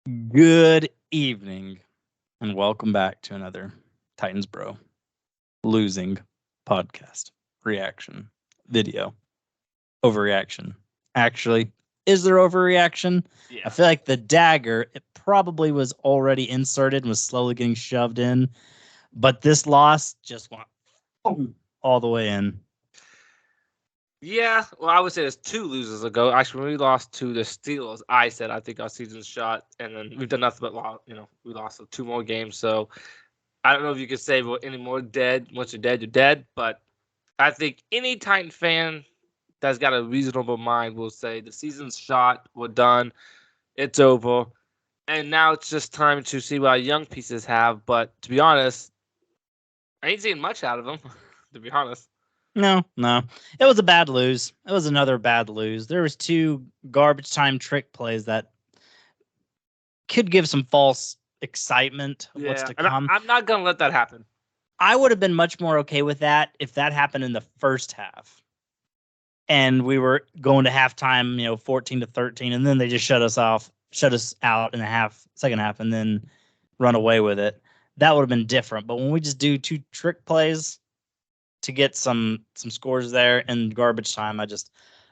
Good evening, and welcome back to another Titans Bro losing podcast reaction video. Overreaction. Actually, is there overreaction? I feel like the dagger, it probably was already inserted and was slowly getting shoved in, but this loss just went all the way in. Yeah, well, I would say there's two losers ago. Actually, when we lost to the Steelers, I said I think our season's shot, and then we've done nothing but we lost two more games. So I don't know if you could say we're any more dead. Once you're dead, you're dead. But I think any Titan fan that's got a reasonable mind will say the season's shot. We're done. It's over, and now it's just time to see what our young pieces have. But to be honest, I ain't seeing much out of them. To be honest. No. It was a bad lose. It was another bad lose. There was two garbage time trick plays that could give some false excitement of what's to And come. I'm not gonna let that happen. I would have been much more okay with that if that happened in the first half. And we were going to halftime, 14-13, and then they just shut us out in the second half, and then run away with it. That would have been different. But when we just do two trick plays to get some scores there in garbage time, I just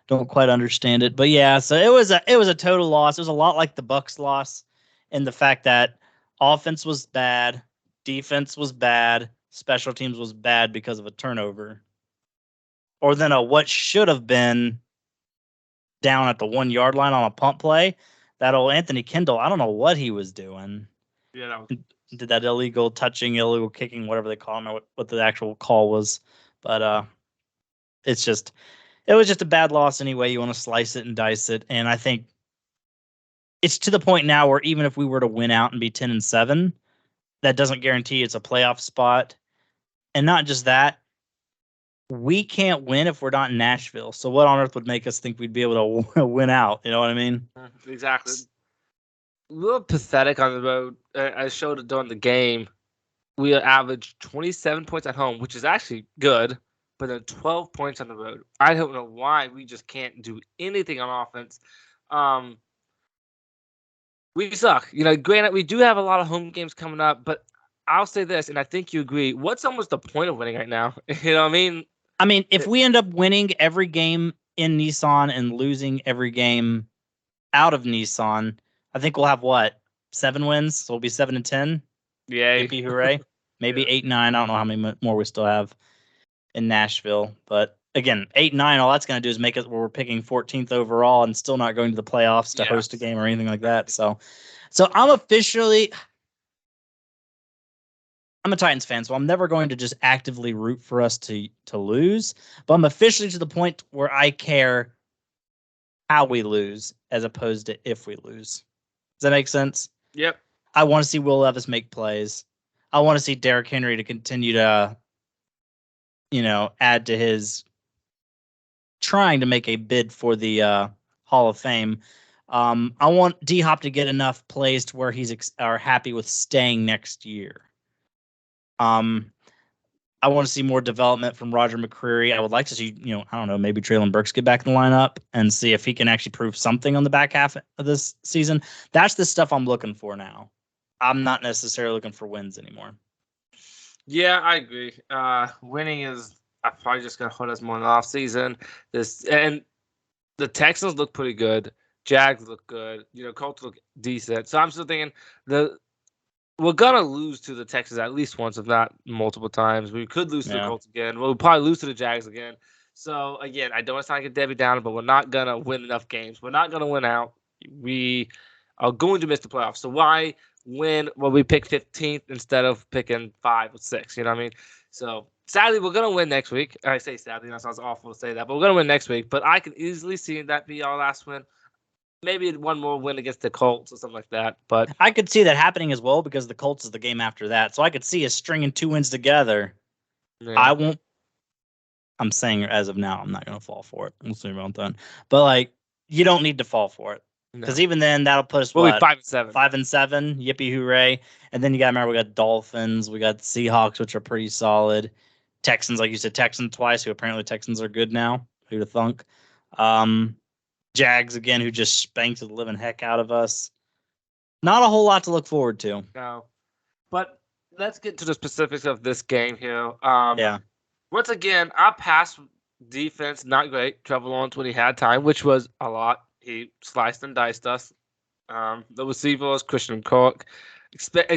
don't quite understand it. But yeah, so it was a total loss. It was a lot like the Bucks loss in the fact that offense was bad, defense was bad, special teams was bad because of a turnover. Or then what should have been down at the 1 yard line on a pump play. That old Anthony Kendall, I don't know what he was doing. Yeah, Did that illegal touching, illegal kicking, whatever they call him, or what the actual call was. But it was just a bad loss anyway. You want to slice it and dice it, and I think it's to the point now where even if we were to win out and be 10-7, that doesn't guarantee it's a playoff spot. And not just that, we can't win if we're not in Nashville. So what on earth would make us think we'd be able to win out? You know what I mean? exactly. A little pathetic on the road. I showed it during the game. We averaged 27 points at home, which is actually good, but then 12 points on the road. I don't know why we just can't do anything on offense. We suck. Granted, we do have a lot of home games coming up, but I'll say this, and I think you agree. What's almost the point of winning right now? You know what I mean? I mean, if we end up winning every game in Nissan and losing every game out of Nissan, I think we'll have 7 wins? So we'll be 7-10. Yay. Yippee hooray. Maybe 8-9. I don't know how many more we still have in Nashville. But again, 8-9, all that's going to do is make us where we're picking 14th overall and still not going to the playoffs to host a game or anything like that. So I'm a Titans fan, so I'm never going to just actively root for us to lose. But I'm officially to the point where I care how we lose as opposed to if we lose. Does that make sense? Yep. I want to see Will Levis make plays. I want to see Derrick Henry to continue to, add to his trying to make a bid for the Hall of Fame. I want D-Hop to get enough plays to where he's happy with staying next year. I want to see more development from Roger McCreary. I would like to see, I don't know, maybe Traylon Burks get back in the lineup and see if he can actually prove something on the back half of this season. That's the stuff I'm looking for now. I'm not necessarily looking for wins anymore. Yeah, I agree. Winning is probably just gonna hurt us more in the off season. And the Texans look pretty good. Jags look good. Colts look decent. So I'm still thinking we're gonna lose to the Texans at least once, if not multiple times. We could lose to the Colts again. We'll probably lose to the Jags again. So again, I don't want to sound like a Debbie Downer, but we're not gonna win enough games. We're not gonna win out. We are going to miss the playoffs. So why win when we pick 15th instead of picking 5 or 6? You know what I mean? So sadly, we're gonna win next week. I say sadly, that sounds awful to say that, but we're gonna win next week. But I can easily see that be our last win. Maybe one more win against the Colts or something like that. But I could see that happening as well because the Colts is the game after that. So I could see us stringing 2 wins together. Yeah. I'm saying as of now, I'm not going to fall for it. We'll see about that. But you don't need to fall for it because even then that'll put us 5-7. 5-7. Yippee hooray! And then you got to remember we got Dolphins, we got Seahawks, which are pretty solid. Texans, like you said, Texans twice. Who apparently Texans are good now. Who'd have thunk? Jags again, who just spanked the living heck out of us. Not a whole lot to look forward to. No. But let's get to the specifics of this game here. Yeah. Once again, our pass defense, not great. Trevor Lawrence when he had time, which was a lot. He sliced and diced us. The receivers, Christian Kirk,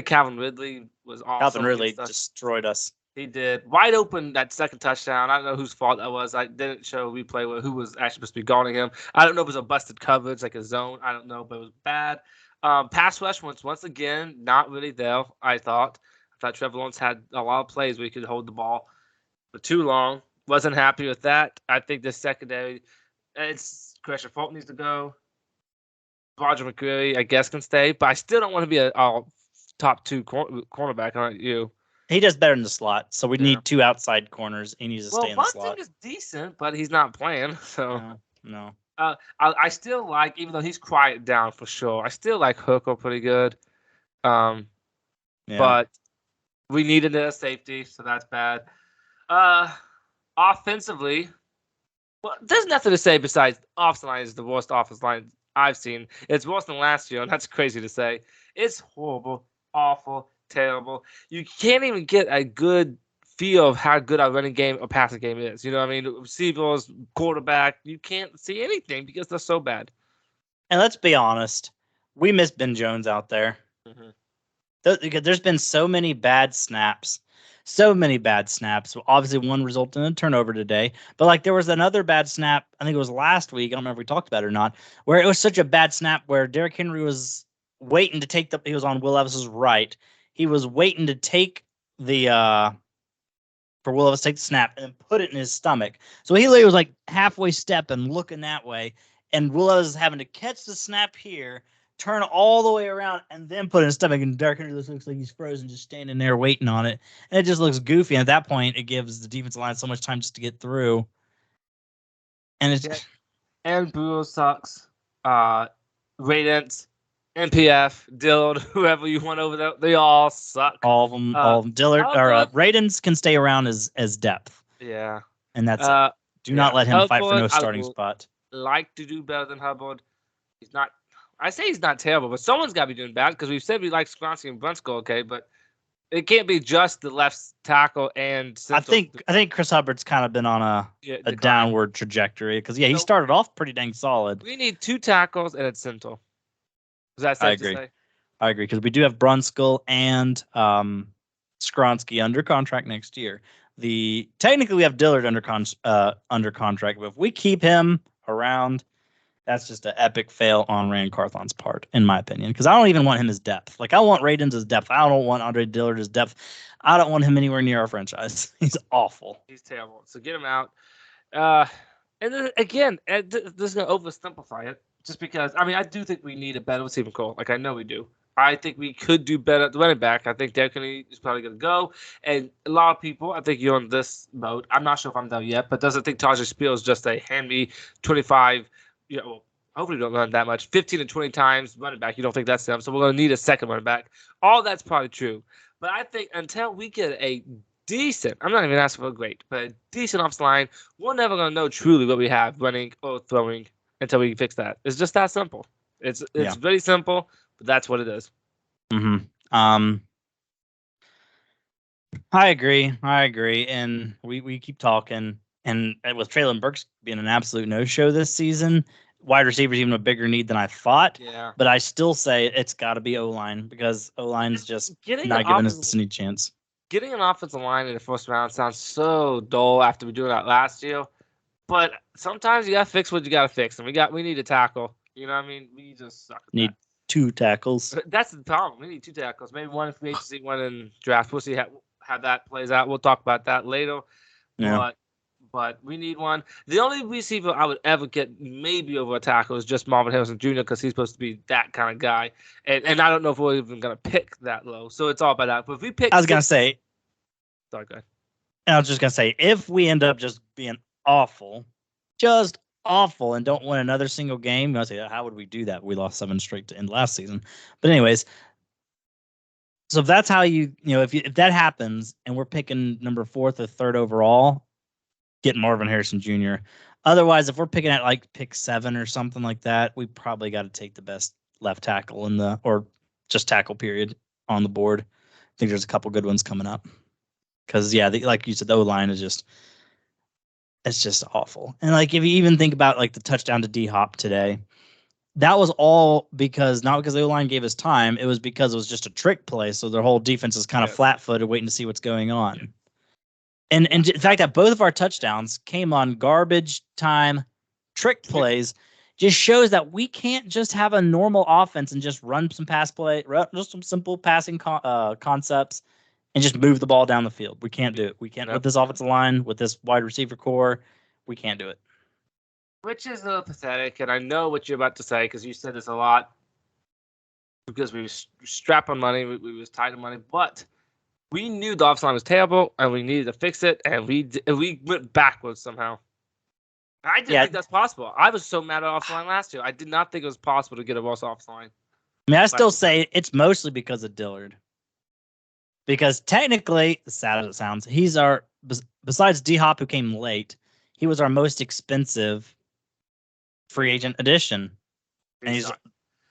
Calvin Ridley was awesome. Calvin Ridley destroyed us. He did. Wide open that second touchdown. I don't know whose fault that was. I didn't show a replay who was actually supposed to be guarding him. I don't know if it was a busted coverage, like a zone. I don't know, but it was bad. Pass rush once again, not really there, I thought. I thought Trevor Lawrence had a lot of plays where he could hold the ball for too long. Wasn't happy with that. I think the secondary, it's Christian Fulton needs to go. Roger McCreary, I guess, can stay, but I still don't want to be a top 2 cornerback, aren't you? He does better in the slot, so we need 2 outside corners. He needs to stay in the slot. Bunting is decent, but he's not playing, so no. I still like, even though he's quiet down for sure, I still like Hooker pretty good. But we needed a safety, so that's bad. Offensively, well, there's nothing to say besides offensive line is the worst offensive line I've seen. It's worse than last year, and that's crazy to say. It's horrible, awful, terrible. You can't even get a good feel of how good our running game or passing game is. You know what I mean? Receivers, quarterback, you can't see anything because they're so bad. And let's be honest, we miss Ben Jones out there. Mm-hmm. There's been so many bad snaps. Obviously, one resulted in a turnover today. But, like, there was another bad snap, I think it was last week, I don't know if we talked about it or not, where it was such a bad snap where Derrick Henry was waiting to take he was on Will Levis's right. He was waiting to take for Will Levis to take the snap and then put it in his stomach. So he literally was like halfway stepping, looking that way, and Will Levis is having to catch the snap here, turn all the way around, and then put it in his stomach. And Derrick Henry looks like he's frozen, just standing there waiting on it. And it just looks goofy. And at that point, it gives the defensive line so much time just to get through. And it's and Burrow sucks. Radents, NPF, Dillard, whoever you want over there, they all suck. All of them. Dillard or Radens can stay around as depth. Yeah, and that's it. Do not let him Hubbard, fight for no starting spot. Like to do better than Hubbard. He's not. I say he's not terrible, but someone's got to be doing bad because we've said we like Skronsky and Brunskill, okay, but it can't be just the left tackle and center. I think Chris Hubbard's kind of been on a downward trajectory because he started off pretty dang solid. We need 2 tackles and a center. Is that safe to say? I agree because we do have Brunskill and Skronsky under contract next year. Technically we have Dillard under contract, but if we keep him around, that's just an epic fail on Rand Carthon's part, in my opinion, because I don't even want him as depth. Like, I want Radens as depth. I don't want Andre Dillard as depth. I don't want him anywhere near our franchise. He's awful. He's terrible. So get him out. And then, again, this is going to oversimplify it just because, I mean, I do think we need a better receiving core. Like, I know we do. I think we could do better at the running back. I think Derrick Henry is probably going to go. And a lot of people, I think you're on this boat. I'm not sure if I'm there yet, but doesn't think Tajay Spears is just a hand me 25 – hopefully we don't run that much. 15 to 20 times running back. You don't think that's enough, so we're going to need a second running back. All that's probably true. But I think until we get a decent, I'm not even asking for a great, but a decent offensive line, we're never going to know truly what we have running or throwing until we fix that. It's just that simple. It's very simple, but that's what it is. Mm-hmm. I agree. And we keep talking. And with Traylon Burks being an absolute no-show this season, wide receivers even a bigger need than I thought. Yeah. But I still say it's got to be O-line because O-line's just not giving us any chance. Getting an offensive line in the first round sounds so dull after we doing that last year. But sometimes you got to fix what you got to fix. And we need a tackle. You know what I mean? We just suck at need that. 2 tackles. That's the problem. We need 2 tackles. Maybe one in free agency, one in draft. We'll see how that plays out. We'll talk about that later. Yeah. But we need one. The only receiver I would ever get maybe over a tackle is just Marvin Harrison Jr. because he's supposed to be that kind of guy. And I don't know if we're even going to pick that low. So it's all about that. But if we pick... I was going to say... Sorry, go ahead. I was just going to say, if we end up just being awful, and don't win another single game, I say, how would we do that? We lost 7 straight to end last season. But anyways... So if that's how if that happens and we're picking number 4th or 3rd overall, get Marvin Harrison Jr. Otherwise, if we're picking at like pick 7 or something like that, we probably got to take the best left tackle or just tackle period on the board. I think there's a couple good ones coming up. Because like you said, the O-line is it's just awful. And like if you even think about like the touchdown to D-Hop today, that was all not because the O-line gave us time. It was because it was just a trick play. So their whole defense is kind of flat-footed, waiting to see what's going on. Yeah. And the fact that both of our touchdowns came on garbage time trick plays just shows that we can't just have a normal offense and just run some just some simple passing concepts and just move the ball down the field. We can't do it. We can't with this offensive line, with this wide receiver core. We can't do it. Which is a little pathetic, and I know what you're about to say because you said this a lot. Because we were strapped on money, we was tight on money, but we knew the offensive line was terrible, and we needed to fix it, and we went backwards somehow. I didn't think that's possible. I was so mad at offensive line last year. I did not think it was possible to get a worse offensive line. I mean, I still say it's mostly because of Dillard. Because technically, as sad as it sounds, he's besides D-Hop, who came late, he was our most expensive free agent addition. And he's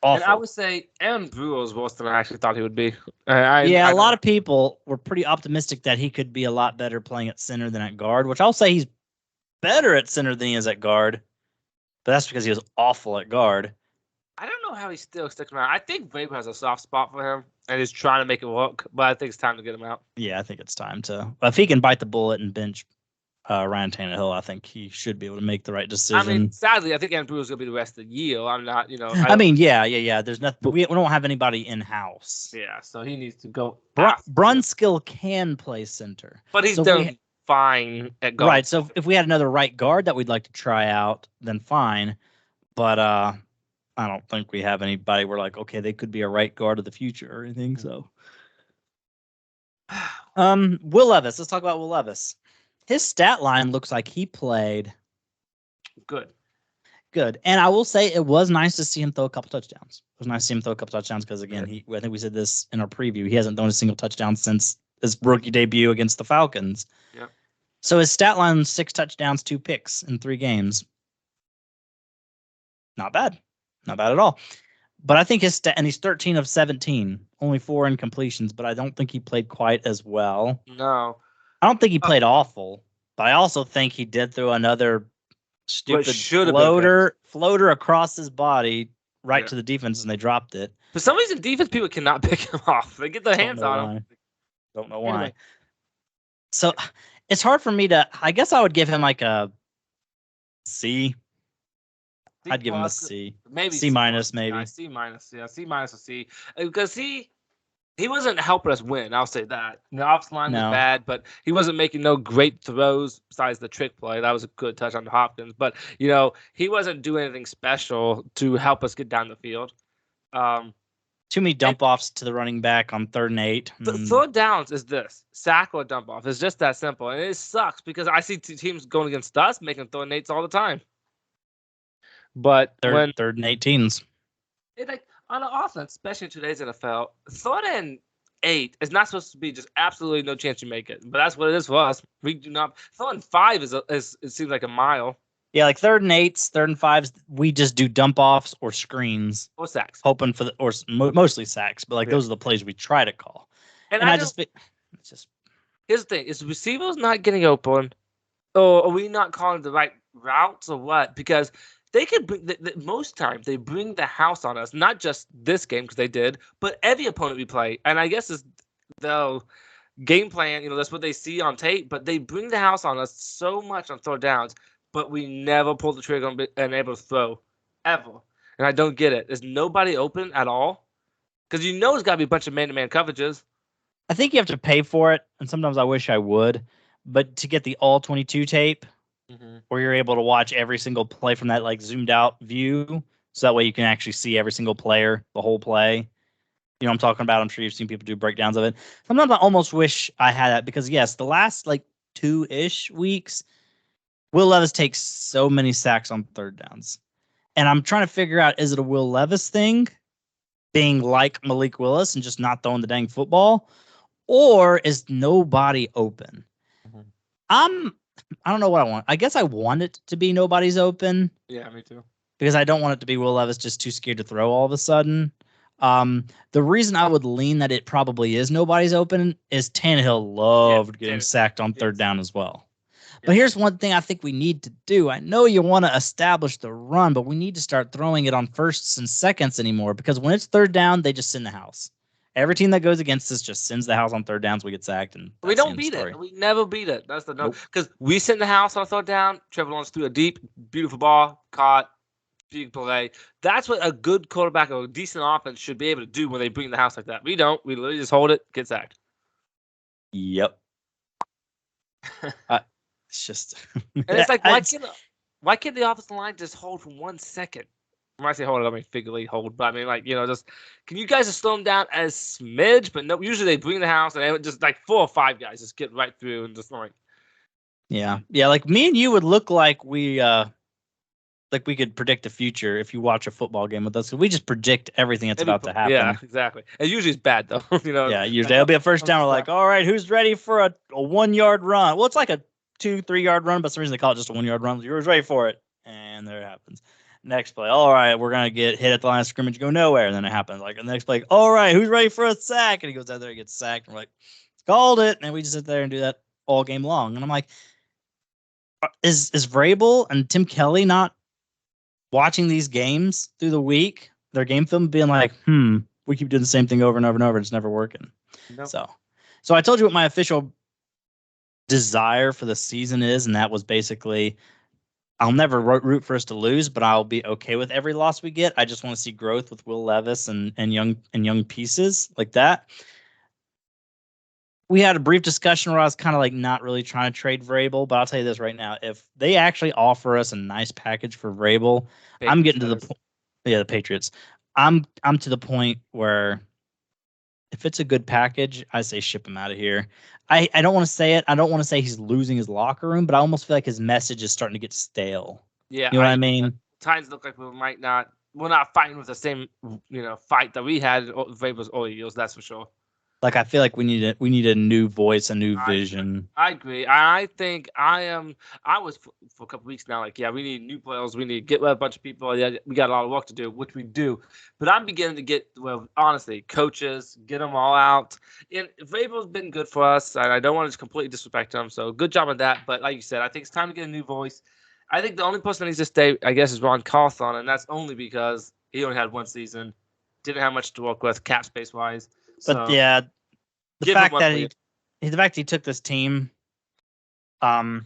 awful. And I would say Aaron Brewer was worse than I actually thought he would be. A lot of people were pretty optimistic that he could be a lot better playing at center than at guard, which I'll say he's better at center than he is at guard. But that's because he was awful at guard. I don't know how he still sticks around. I think Vrabel has a soft spot for him and he's trying to make it work, but I think it's time to get him out. Yeah, I think it's time to. If he can bite the bullet and bench Ryan Tannehill, I think he should be able to make the right decision. I mean, sadly, I think Aaron Brewer's going to be the rest of the year. I'm not, yeah. There's nothing. We don't have anybody in house. Yeah, so he needs to go. Brunskill can play center, but he's done fine at guard. Right. So if we had another right guard that we'd like to try out, then fine. But I don't think we have anybody. We're like, okay, they could be a right guard of the future or anything. So, Will Levis. Let's talk about Will Levis. His stat line looks like he played good. And I will say it was nice to see him throw a couple touchdowns. It was nice to see him throw a couple touchdowns because, again, I think we said this in our preview. He hasn't thrown a single touchdown since his rookie debut against the Falcons. Yep. So his stat line, 6 touchdowns, 2 picks in 3 games. Not bad. Not bad at all. But I think he's 13 of 17, only 4 incompletions, but I don't think he played quite as well. No. I don't think he played awful, but I also think he did throw another stupid floater across his body to the defense, and they dropped it. For some reason, defense people cannot pick him off. They get their hands on him. Don't know why. Anyway. So it's hard for me to. I guess I would give him like a C. I'd give him a C. Maybe C minus, maybe. C minus. Yeah, C minus or C. Because he wasn't helping us win. I'll say that. The offensive line was bad, but he wasn't making no great throws besides the trick play. That was a good touch on Hopkins. But, he wasn't doing anything special to help us get down the field. Too many dump offs to the running back on 3rd and 8. The third downs is this. Sack or dump off. It's just that simple. And it sucks because I see teams going against us making 3rd and 8s all the time. But 3rd and 18s. On an offense, especially in today's NFL, 3rd and 8 is not supposed to be just absolutely no chance you make it. But that's what it is for us. We do not. 3rd and 5 is it seems like a mile. Yeah, like 3rd and 8s, 3rd and 5s, we just do dump offs or screens or sacks, hoping for mostly sacks. But those are the plays we try to call. And it's just here's the thing: is receivers not getting open, or are we not calling the right routes, or what? Because they could bring most times they bring the house on us, not just this game because they did, but every opponent we play. And I guess it's the game plan, that's what they see on tape. But they bring the house on us so much on 3rd downs, but we never pull the trigger and able to throw ever. And I don't get it. Is nobody open at all? Because it's got to be a bunch of man-to-man coverages. I think you have to pay for it, and sometimes I wish I would. But to get the all 22 tape. Where you're able to watch every single play from that zoomed out view, so that way you can actually see every single player, the whole play. What I'm talking about. I'm sure you've seen people do breakdowns of it. Sometimes I almost wish I had that because yes, the last 2-ish weeks, Will Levis takes so many sacks on 3rd downs, and I'm trying to figure out, is it a Will Levis thing, being like Malik Willis and just not throwing the dang football, or is nobody open? I don't know what I want. I guess I want it to be nobody's open. Yeah, me too. Because I don't want it to be Will Levis just too scared to throw all of a sudden. The reason I would lean that it probably is nobody's open is Tannehill loved getting sacked on third down as well. But here's one thing I think we need to do. I know you want to establish the run, but we need to start throwing it on firsts and seconds anymore, because when it's third down, they just send the house. Every team that goes against us just sends the house on third downs. We get sacked, and we don't beat it. We never beat it. That's the no. Because we send the house on third down. Trevor Lawrence threw a deep, beautiful ball, caught, big play. That's what a good quarterback or a decent offense should be able to do when they bring the house like that. We don't. We literally just hold it, get sacked. Yep. It's just. And it's like, why can't the offensive line just hold for 1 second? When I say hold, I mean figuratively hold, but I mean, like, just can you guys just slow them down as smidge? But no, usually they bring the house and they would just like 4 or 5 guys just get right through and just like. Yeah, like me and you would look like we could predict the future if you watch a football game with us. We just predict everything that's about to happen. Yeah, exactly. And usually it's bad though. Yeah, usually it'll be a first down. We're like, all right, who's ready for a 1 yard run? Well, it's like a 2-3 yard run, but for some reason they call it just a 1 yard run. You're ready for it, and there it happens. Next play, all right, we're gonna get hit at the line of scrimmage, go nowhere, and then it happens. Like the next play, all right, who's ready for a sack? And he goes out there, he gets sacked, and we're like, called it, and we just sit there and do that all game long. And I'm like, is Vrabel and Tim Kelly not watching these games through the week, their game film, being like, we keep doing the same thing over and over and over, it's never working. Nope. So I told you what my official desire for the season is, and that was basically, I'll never root for us to lose, but I'll be okay with every loss we get. I just want to see growth with Will Levis and young pieces like that. We had a brief discussion where I was kind of like not really trying to trade Vrabel, but I'll tell you this right now: if they actually offer us a nice package for Vrabel, I'm getting to the point. Yeah, the Patriots. I'm to the point where if it's a good package, I say ship him out of here. I don't want to say it. I don't want to say he's losing his locker room, but I almost feel like his message is starting to get stale. Yeah, you know what I mean. Titans look like we're not fighting with the same fight that we had Vrabel's early years. That's for sure. Like, I feel like we need a new voice, a new vision. I agree. I think I was for a couple weeks now. Like, yeah, we need new players. We need to get rid of a bunch of people. Yeah, we got a lot of work to do, which we do. But I'm beginning to get, honestly, coaches, get them all out. And Vrabel's been good for us, and I don't want to completely disrespect him. So good job on that. But like you said, I think it's time to get a new voice. I think the only person that needs to stay, I guess, is Ron Carthon, and that's only because he only had one season, didn't have much to work with cap space wise. But yeah, the fact that he took this team, and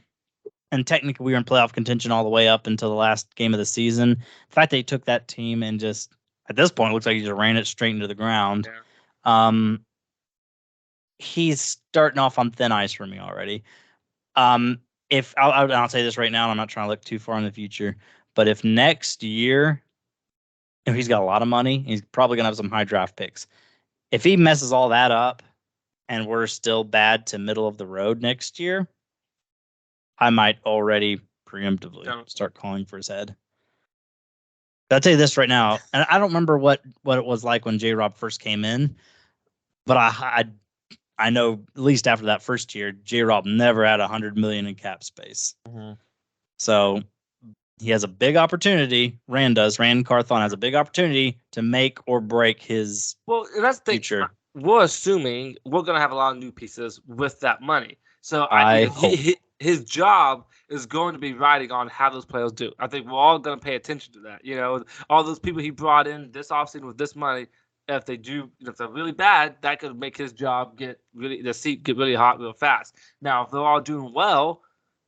technically we were in playoff contention all the way up until the last game of the season. The fact that he took that team and just, at this point, it looks like he just ran it straight into the ground. Yeah. He's starting off on thin ice for me already. If I'll say this right now, and I'm not trying to look too far in the future, but if next year, if he's got a lot of money, he's probably gonna have some high draft picks. If he messes all that up, and we're still bad to middle of the road next year, I might already preemptively start calling for his head. I'll tell you this right now, and I don't remember what it was like when J-Rob first came in, but I know at least after that first year, J-Rob never had $100 million in cap space. Mm-hmm. So he has a big opportunity. Rand Carthon has a big opportunity to make or break his future. We're assuming we're going to have a lot of new pieces with that money. So his job is going to be riding on how those players do. I think we're all going to pay attention to that. All those people he brought in this offseason with this money, if they're really bad, that could make his job get really hot real fast. Now, if they're all doing well,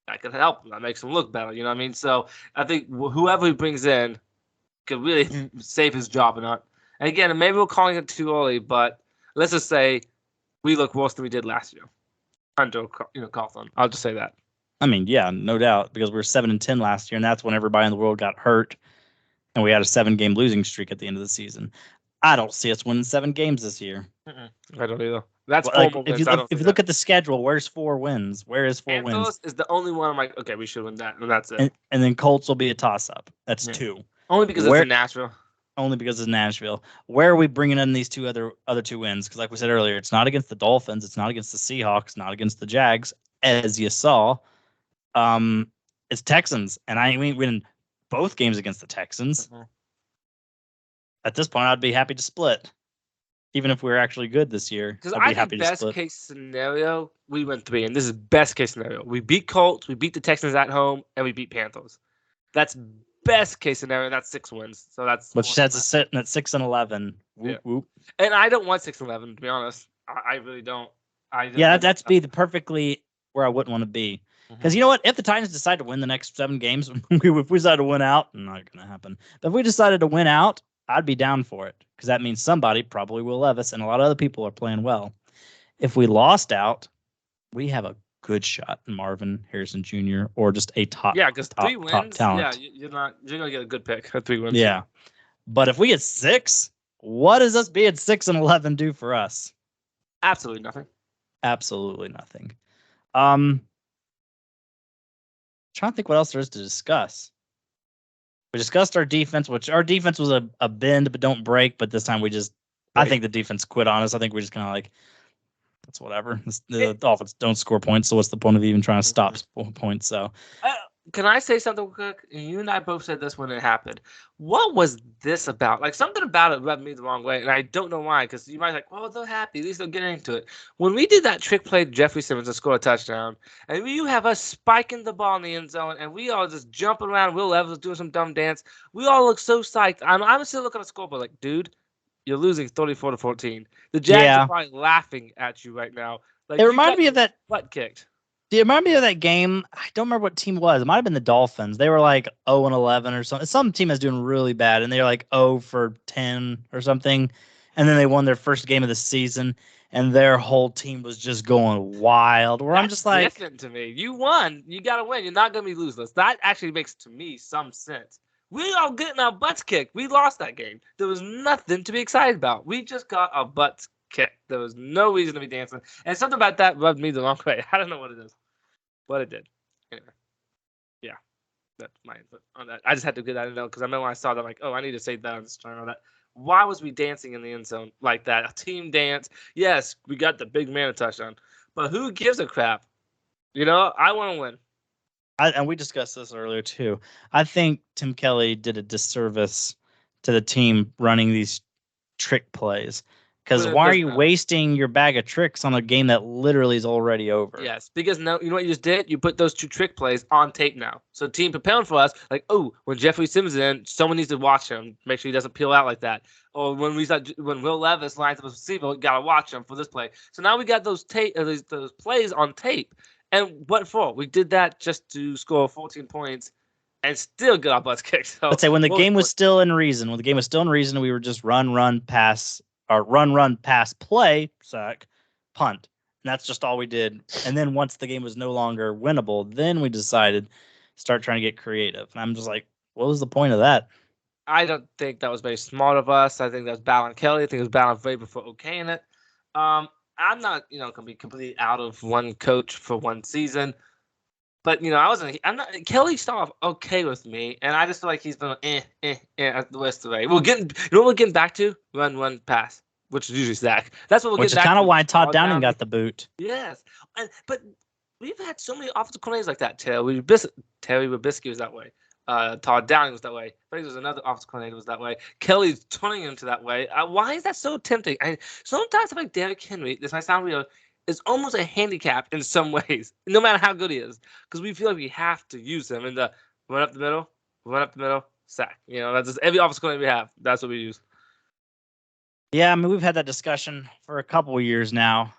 that could help him. That makes him look better. You know what I mean? So I think whoever he brings in could really save his job or not. And again, maybe we're calling it too early, but let's just say we look worse than we did last year under Carthon. I'll just say that. I mean, yeah, no doubt, because we were 7-10 last year, and that's when everybody in the world got hurt, and we had a 7-game losing streak at the end of the season. I don't see us winning 7 games this year. I don't either. That's if you look at the schedule, where's 4 wins? Where is 4 wins? Angelos is the only one I'm like, okay, we should win that, and that's it. And then Colts will be a toss-up. That's 2. Only because it's in Nashville. Only because it's Nashville. Where are we bringing in these other 2 wins? Because like we said earlier, it's not against the Dolphins. It's not against the Seahawks. Not against the Jags, as you saw. It's Texans, and I ain't winning both games against the Texans. Mm-hmm. at this point, I'd be happy to split. Even if we were actually good this year, Because I'd I be think happy to best split. case scenario, we win 3, and this is best case scenario. We beat Colts, we beat the Texans at home, and we beat Panthers. That's best case scenario. That's 6 wins. So that's Which sets us sitting at 6-11. Whoop, Yeah. whoop. And I don't want 6-11 to be honest. I really don't. That's be the perfectly where I wouldn't want to be. Because you know what? If the Titans decide to win the next 7 games, if we decide to win out, not going to happen. But if we decided to win out, I'd be down for it. Because that means somebody, probably Will Levis, and a lot of other people are playing well. If we lost out, we have a good shot in Marvin Harrison Jr. or just a top, because 3 wins, top talent. you're gonna get a good pick at 3 wins. Yeah, but if we get 6, what does us being 6-11 do for us? Absolutely nothing. Absolutely nothing. Trying to think what else there is to discuss. We discussed our defense, which our defense was a bend but don't break. But this time I think the defense quit on us. I think we just kind of like, that's whatever. The offense don't score points, so what's the point of even trying to stop points? So, can I say something quick? You and I both said this when it happened. What was this about? Like, something about it rubbed me the wrong way, and I don't know why. Because you might be like, well, they're happy. At least they'll get into it. When we did that trick play to Jeffrey Simmons to score a touchdown, and you have us spiking the ball in the end zone, and we all just jumping around. Will Levis was doing some dumb dance. We all look so psyched. I'm still looking at the scoreboard like, dude, you're losing 34-14. The Jags are probably laughing at you right now. Like, it reminded me of that butt kicked. Do you remember me of that game? I don't remember what team it was. It might have been the Dolphins. They were like 0-11 or something. Some team is doing really bad, and they're like 0-10 or something. And then they won their first game of the season, and their whole team was just going wild. Where I'm just like, different to me. You won. You got to win. You're not going to be loseless. That actually makes, to me, some sense. We all getting our butts kicked. We lost that game. There was nothing to be excited about. We just got our butts kicked. There was no reason to be dancing. And something about that rubbed me the wrong way. I don't know what it is, but it did. Anyway. Yeah. That's my input on that. I just had to get that in there because I remember when I saw that, I'm like, oh, I need to say that on this channel. That why was we dancing in the end zone like that? A team dance. Yes, we got the big man a touchdown, but who gives a crap? You know, I want to win. And we discussed this earlier too. I think Tim Kelly did a disservice to the team running these trick plays. Because why are you wasting your bag of tricks on a game that literally is already over? Yes, because now you know what you just did? You put those 2 trick plays on tape now. So team preparing for us, like, oh, when Jeffrey Simmons is in, someone needs to watch him, make sure he doesn't peel out like that. Or when Will Levis lines up a receiver, we gotta watch him for this play. So now we got those those plays on tape. And what for? We did that just to score 14 points and still get our butts kicked. So let's say when the game was still in reason, we were just run, pass, or run, pass, play, sack, punt. And that's just all we did. And then once the game was no longer winnable, then we decided to start trying to get creative. And I'm just like, what was the point of that? I don't think that was very smart of us. I think that was Ballin Kelly. I think it was Ballin Faber for okaying it. I'm not, going to be completely out of one coach for one season. But, I'm not, Kelly started off okay with me, and I just feel like he's been the rest of the way. We're getting back to? Run, pass, which is usually Zach. That's what we're getting back to. Which is kind of why Todd Downing got the boot. Yes. But we've had so many offensive coordinators like that. Terry Robisky was that way. Todd Downing was that way. I think there's another offensive coordinator was that way. Kelly's turning him to that way. Why is that so tempting? Sometimes I think Derrick Henry, this might sound weird, is almost a handicap in some ways, no matter how good he is, because we feel like we have to use him in the run up the middle, sack. That's just every offensive coordinator we have. That's what we use. Yeah, I mean, we've had that discussion for a couple of years now,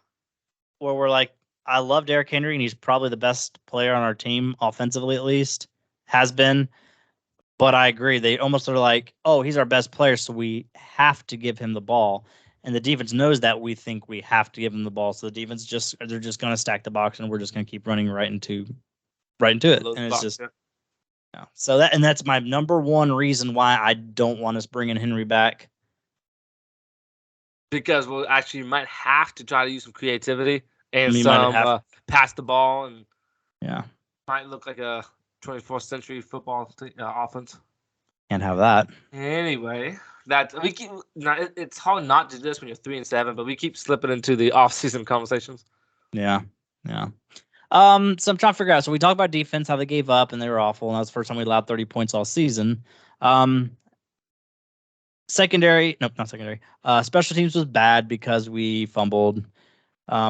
where we're like, I love Derrick Henry, and he's probably the best player on our team, offensively at least, has been. But I agree. They almost are like, oh, he's our best player, so we have to give him the ball. And the defense knows that we think we have to give him the ball. So the defense they're just going to stack the box, and we're just going to keep running right into it. And it's just, yeah. So that's my number one reason why I don't want us bringing Henry back. Because we'll actually might have to try to use some creativity and some pass the ball, and might look like a 24th century football offense. Can't have that. Anyway, that we keep. It's hard not to do this when you're 3-7, but we keep slipping into the off-season conversations. Yeah. So I'm trying to figure out. So we talked about defense, how they gave up and they were awful, and that was the first time we allowed 30 points all season. Secondary, nope, not secondary. Special teams was bad because we fumbled.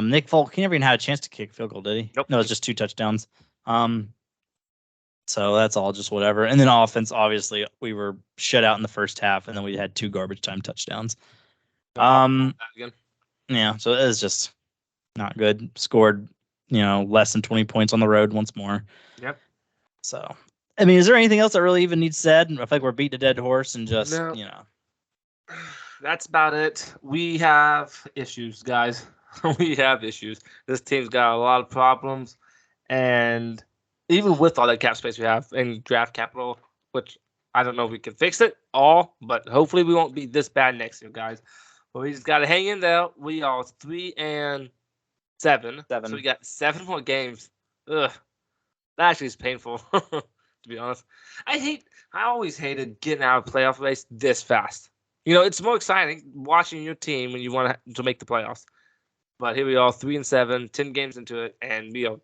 Nick Folk, he never even had a chance to kick field goal, did he? Nope. No, it's just 2 touchdowns. So that's all just whatever. And then offense, obviously, we were shut out in the first half, and then we had 2 garbage time touchdowns. Yeah, so it was just not good. Scored, less than 20 points on the road once more. Yep. So, I mean, is there anything else that really even needs said? I feel like we're beating a dead horse and just, No. That's about it. We have issues, guys. We have issues. This team's got a lot of problems, and even with all that cap space we have and draft capital, which I don't know if we can fix it all, but hopefully we won't be this bad next year, guys. But we just got to hang in there. We are 3-7. So we got 7 more games. Ugh. That actually is painful, to be honest. I always hated getting out of playoff race this fast. It's more exciting watching your team when you want to make the playoffs. But here we are, 3-7, 10 games into it, and we are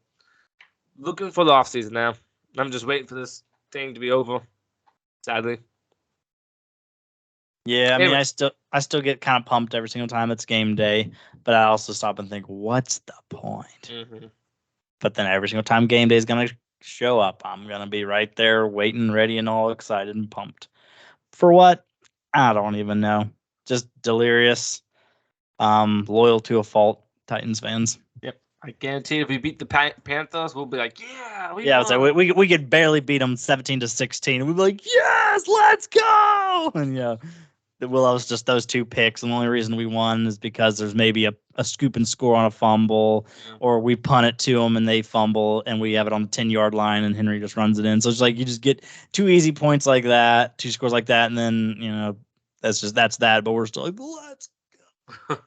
looking for the offseason now. I'm just waiting for this thing to be over, sadly. Yeah, I mean, I still get kind of pumped every single time it's game day, but I also stop and think, what's the point? Mm-hmm. But then every single time game day is going to show up, I'm going to be right there waiting, ready, and all excited and pumped. For what? I don't even know. Just delirious, loyal to a fault, Titans fans. Yep. I guarantee if we beat the Panthers, we'll be like, yeah, we won. It's like we could barely beat them 17-16. We'd be like, yes, let's go. And well, that was just those 2 picks. And the only reason we won is because there's maybe a scoop and score on a fumble, or we punt it to them and they fumble and we have it on the 10-yard line and Henry just runs it in. So it's like you just get 2 easy points like that, 2 scores like that, and then that's that. But we're still like, let's go.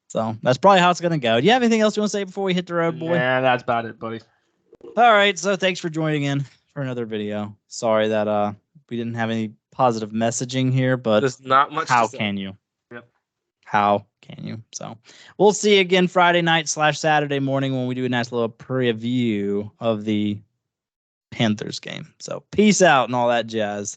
So that's probably how it's gonna go. Do you have anything else you want to say before we hit the road, boy? Yeah, that's about it, buddy. All right. So thanks for joining in for another video. Sorry that we didn't have any positive messaging here, but there's not much. How can you? Yep. How can you? So we'll see you again Friday night / Saturday morning when we do a nice little preview of the Panthers game. So peace out and all that jazz.